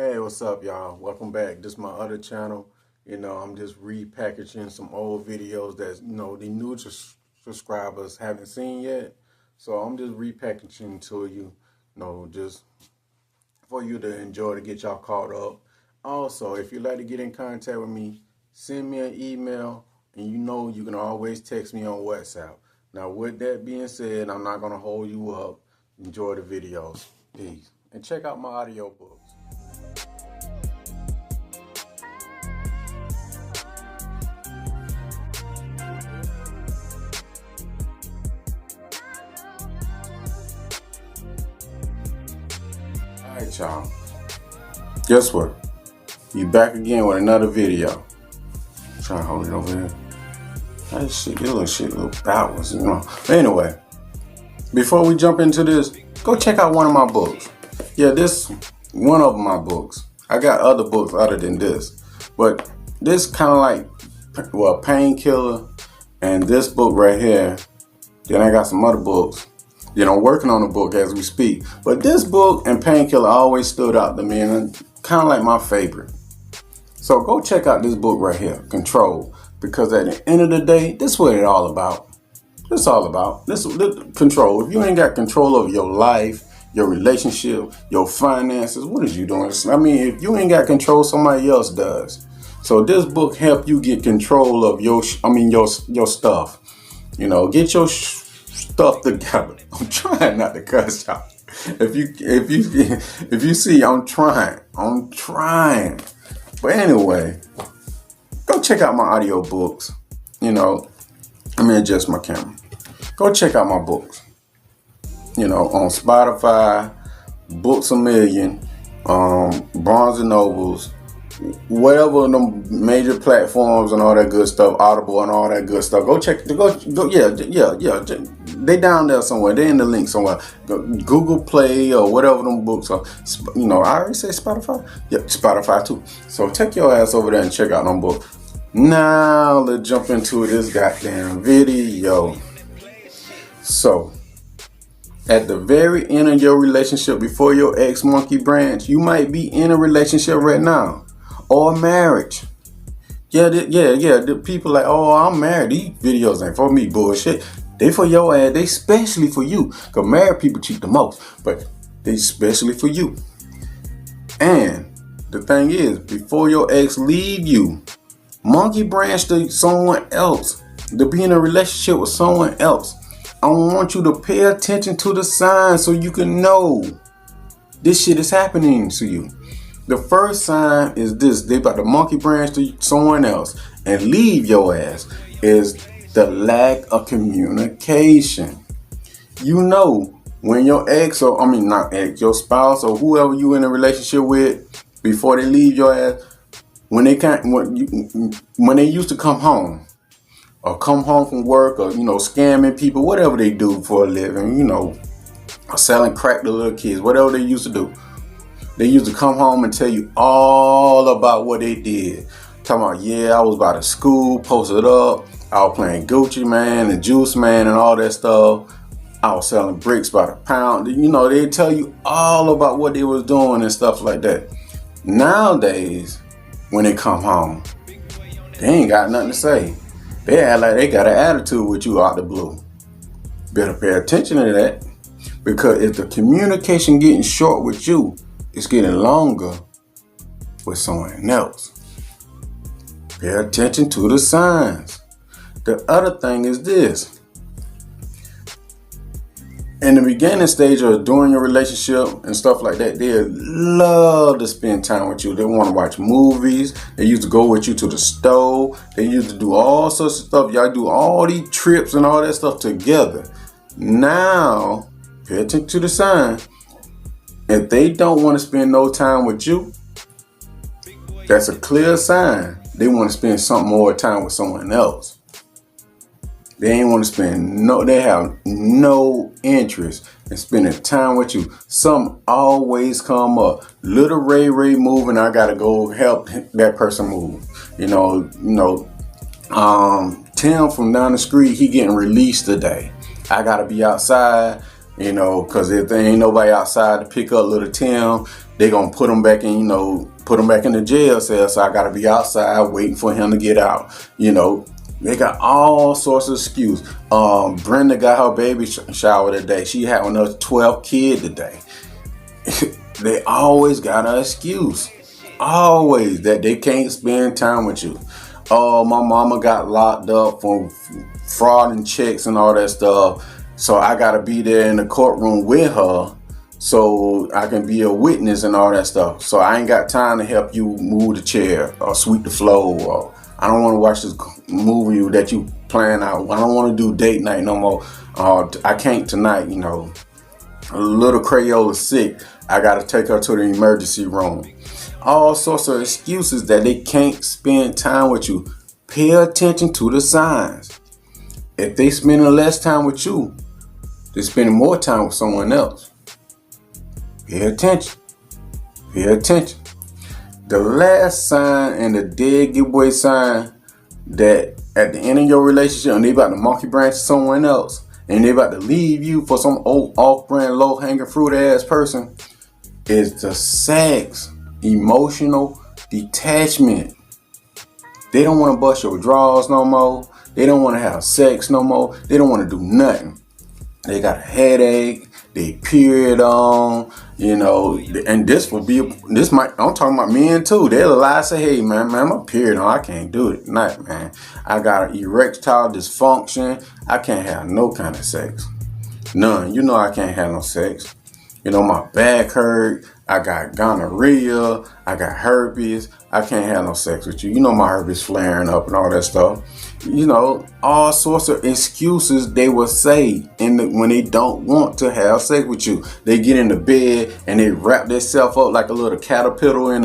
Hey, what's up, y'all? Welcome back. This is my other channel. I'm just repackaging some old videos that, the new subscribers haven't seen yet. So I'm just repackaging to you, just for you to enjoy to get y'all caught up. Also, if you'd like to get in contact with me, send me an email, and you can always text me on WhatsApp. Now, with that being said, I'm not going to hold you up. Enjoy the videos. Peace. And check out my audiobooks. Alright, y'all. Guess what? You back again with another video. I'm trying to hold it over here. This little shit look backwards, But anyway, before we jump into this, go check out one of my books. Yeah, this one of my books. I got other books other than this, but this kind of like, Painkiller, and this book right here. Then I got some other books. I'm working on a book as we speak. But this book and Painkiller always stood out to me, and kind of like my favorite. So go check out this book right here, Control. Because at the end of the day, this is what it's all about. It's all about this control. If you ain't got control over your life, your relationship, your finances, what is you doing? I mean, if you ain't got control, somebody else does. So this book help you get control of your stuff. Get your stuff together. I'm trying not to cuss y'all. If you see, I'm trying. But anyway, go check out my audiobooks. Let me adjust my camera. Go check out my books. On Spotify, Books A Million, Barnes and Nobles, whatever the major platforms and all that good stuff, Audible and all that good stuff. Go check. Yeah. They down there somewhere. They in the link somewhere. Google Play or whatever them books are. I already say Spotify. Yep, Spotify too. So take your ass over there and check out them books. Now let's jump into this goddamn video. So, at the very end of your relationship, before your ex monkey branch, you might be in a relationship right now, or a marriage. The people like, oh, I'm married. These videos ain't for me, bullshit. They for your ass. They especially for you. Cause married people cheat the most, but they especially for you. And the thing is, before your ex leave you, monkey branch to someone else, to be in a relationship with someone else. I want you to pay attention to the signs so you can know this shit is happening to you. The first sign is this: they about to monkey branch to someone else and leave your ass. Is the lack of communication. When your ex, or not ex, your spouse or whoever you in a relationship with, before they leave your ass, when they used to come home, or come home from work, or scamming people, whatever they do for a living, or selling crack to little kids, whatever they used to do. They used to come home and tell you all about what they did. Talking about, yeah, I was by the school, posted up, I was playing Gucci Man and Juice Man and all that stuff. I was selling bricks by the pound. They tell you all about what they was doing and stuff like that. Nowadays, when they come home, they ain't got nothing to say. They act like they got an attitude with you out the blue. Better pay attention to that, because if the communication getting short with you, it's getting longer with someone else. Pay attention to the signs. The other thing is this. In the beginning stage or during your relationship and stuff like that, they love to spend time with you. They want to watch movies. They used to go with you to the store. They used to do all sorts of stuff. Y'all do all these trips and all that stuff together. Now, pay attention to the sign. If they don't want to spend no time with you, that's a clear sign. They want to spend some more time with someone else. They ain't want to they have no interest in spending time with you. Something always come up. Little Ray moving, I gotta go help that person move. Tim from down the street, he getting released today. I gotta be outside, You know, because if there ain't nobody outside to pick up little Tim, they gonna put him back in, put him back in the jail cell. So I gotta be outside waiting for him to get out. You know, they got all sorts of excuses. Brenda got her baby shower today. She had one of her 12th kid today. They always got an excuse. Always that they can't spend time with you. Oh, my mama got locked up for fraud and checks and all that stuff. So I gotta be there in the courtroom with her so I can be a witness and all that stuff. So I ain't got time to help you move the chair or sweep the floor. Or I don't want to watch this movie that you plan out. I don't want to do date night no more. I can't tonight, Little Crayola's sick. I gotta take her to the emergency room. All sorts of excuses that they can't spend time with you. Pay attention to the signs. If they spending less time with you, they're spending more time with someone else. Pay attention. Pay attention. The last sign and the dead giveaway sign that at the end of your relationship and they about to monkey branch someone else and they about to leave you for some old off-brand low-hanging fruit ass person is the sex, emotional detachment. They don't want to bust your drawers no more. They don't want to have sex no more. They don't want to do nothing. They got a headache, they period on, and I'm talking about men too. They'll lie, say, hey man, my period on, I can't do it tonight, man. I got an erectile dysfunction. I can't have no kind of sex. None. I can't have no sex. My back hurt. I got gonorrhea. I got herpes. I can't have no sex with you. My herpes flaring up and all that stuff. All sorts of excuses they will say when they don't want to have sex with you. They get in the bed and they wrap themselves up like a little caterpillar in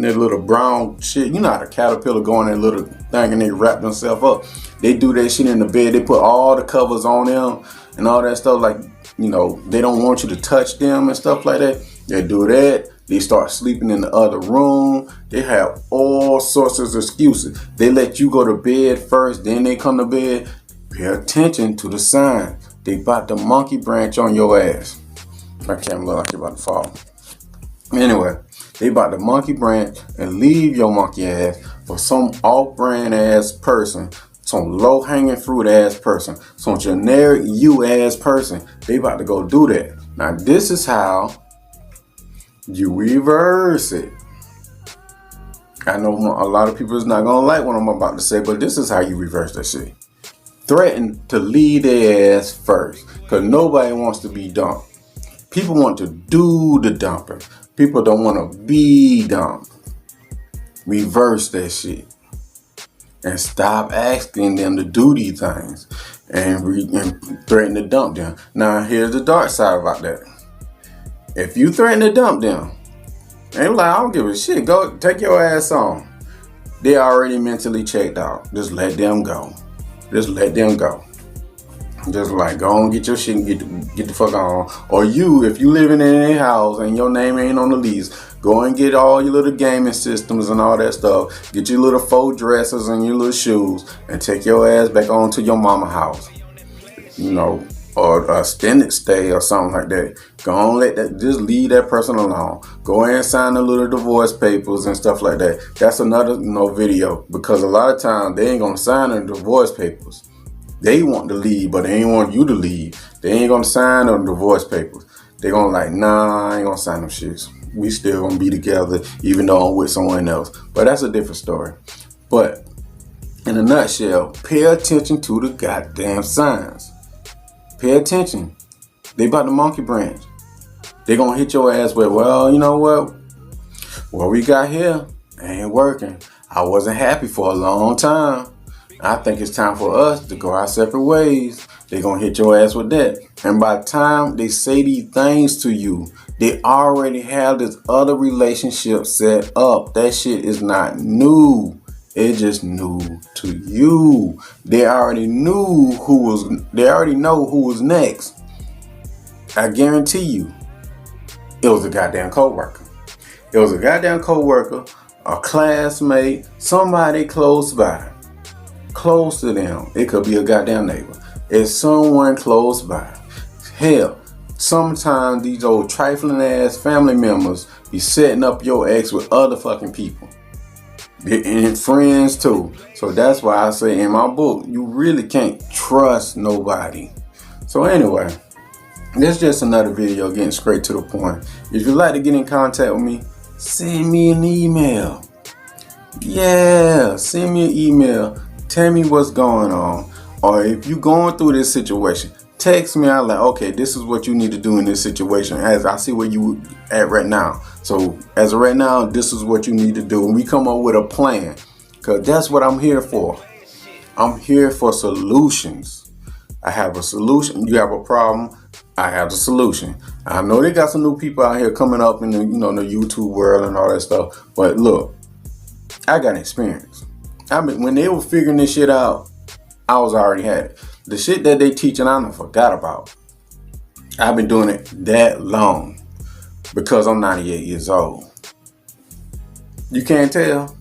their little brown shit. You know how the caterpillar go in their little thing and they wrap themselves up. They do that shit in the bed. They put all the covers on them and all that stuff. Like, they don't want you to touch them and stuff like that. They do that. They start sleeping in the other room. They have all sorts of excuses. They let you go to bed first, then they come to bed. Pay attention to the sign. They about to monkey branch on your ass. My camera look like it's about to fall. Anyway, they about to monkey branch and leave your monkey ass for some off-brand ass person, some low-hanging fruit ass person, some generic you ass person. They about to go do that. Now this is how you reverse it. I know a lot of people is not gonna like what I'm about to say, but this is how you reverse that shit. Threaten to leave their ass first, cause nobody wants to be dumped. People want to do the dumping. People don't want to be dumped. Reverse that shit and stop asking them to do these things and threaten to dump them. Now here's the dark side about that. If you threaten to dump them, they like, I don't give a shit. Go take your ass on. They already mentally checked out. Just let them go. Just let them go. Just like go on, get your shit and get the fuck on. Or if you living in a house and your name ain't on the lease, go and get all your little gaming systems and all that stuff. Get your little faux dresses and your little shoes and take your ass back on to your mama house. Or a extended stay or something like that. Go on, just leave that person alone. Go ahead and sign the little divorce papers and stuff like that. That's another video, because a lot of times they ain't gonna sign the divorce papers. They want to leave, but they ain't want you to leave. They ain't gonna sign the divorce papers. They gonna like, nah, I ain't gonna sign them shits. We still gonna be together, even though I'm with someone else. But that's a different story. But in a nutshell, pay attention to the goddamn signs. Pay attention. They about to monkey branch. They gonna hit your ass with, well, you know what? What we got here ain't working. I wasn't happy for a long time. I think it's time for us to go our separate ways. They gonna hit your ass with that. And by the time they say these things to you, they already have this other relationship set up. That shit is not new. It's just new to you. They already know who was next. I guarantee you, it was a goddamn coworker. It was a goddamn coworker, a classmate, somebody close by. Close to them. It could be a goddamn neighbor. It's someone close by. Hell, sometimes these old trifling ass family members be setting up your ex with other fucking people. And friends too. So that's why I say in my book, you really can't trust nobody. So anyway, this is just another video getting straight to the point. If you'd like to get in contact with me, send me an email. Yeah, send me an email. Tell me what's going on. Or if you're going through this situation, text me out like, okay, this is what you need to do in this situation, as I see where you at right now. So as of right now, this is what you need to do. And we come up with a plan, because that's what I'm here for. I'm here for solutions. I have a solution. You have a problem, I have the solution. I know they got some new people out here coming up in the, the YouTube world and all that stuff. But look, I got experience. When they were figuring this shit out, I was already had it. The shit that they teaching, I done forgot about. I've been doing it that long because I'm 98 years old. You can't tell?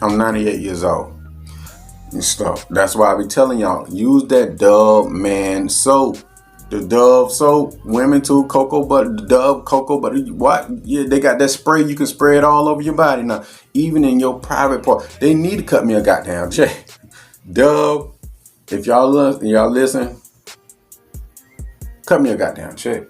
I'm 98 years old and stuff. That's why I be telling y'all, use that Dove Man soap. The Dove soap, women too, cocoa butter, the Dove cocoa butter. What? Yeah, they got that spray. You can spray it all over your body now, even in your private part. They need to cut me a goddamn check. Dove, if y'all listen, cut me a goddamn check.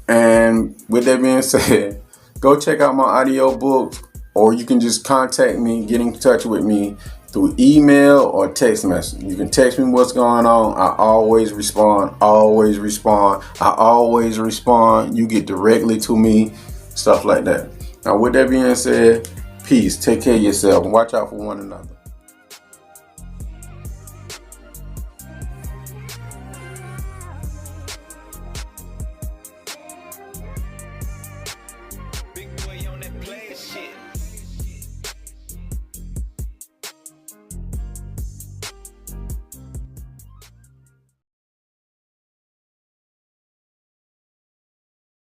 And with that being said, go check out my audio books, or you can just contact me, get in touch with me through email or text message. You can text me what's going on. I always respond, always respond. I always respond. You get directly to me, stuff like that. Now, with that being said, peace. Take care of yourself and watch out for one another.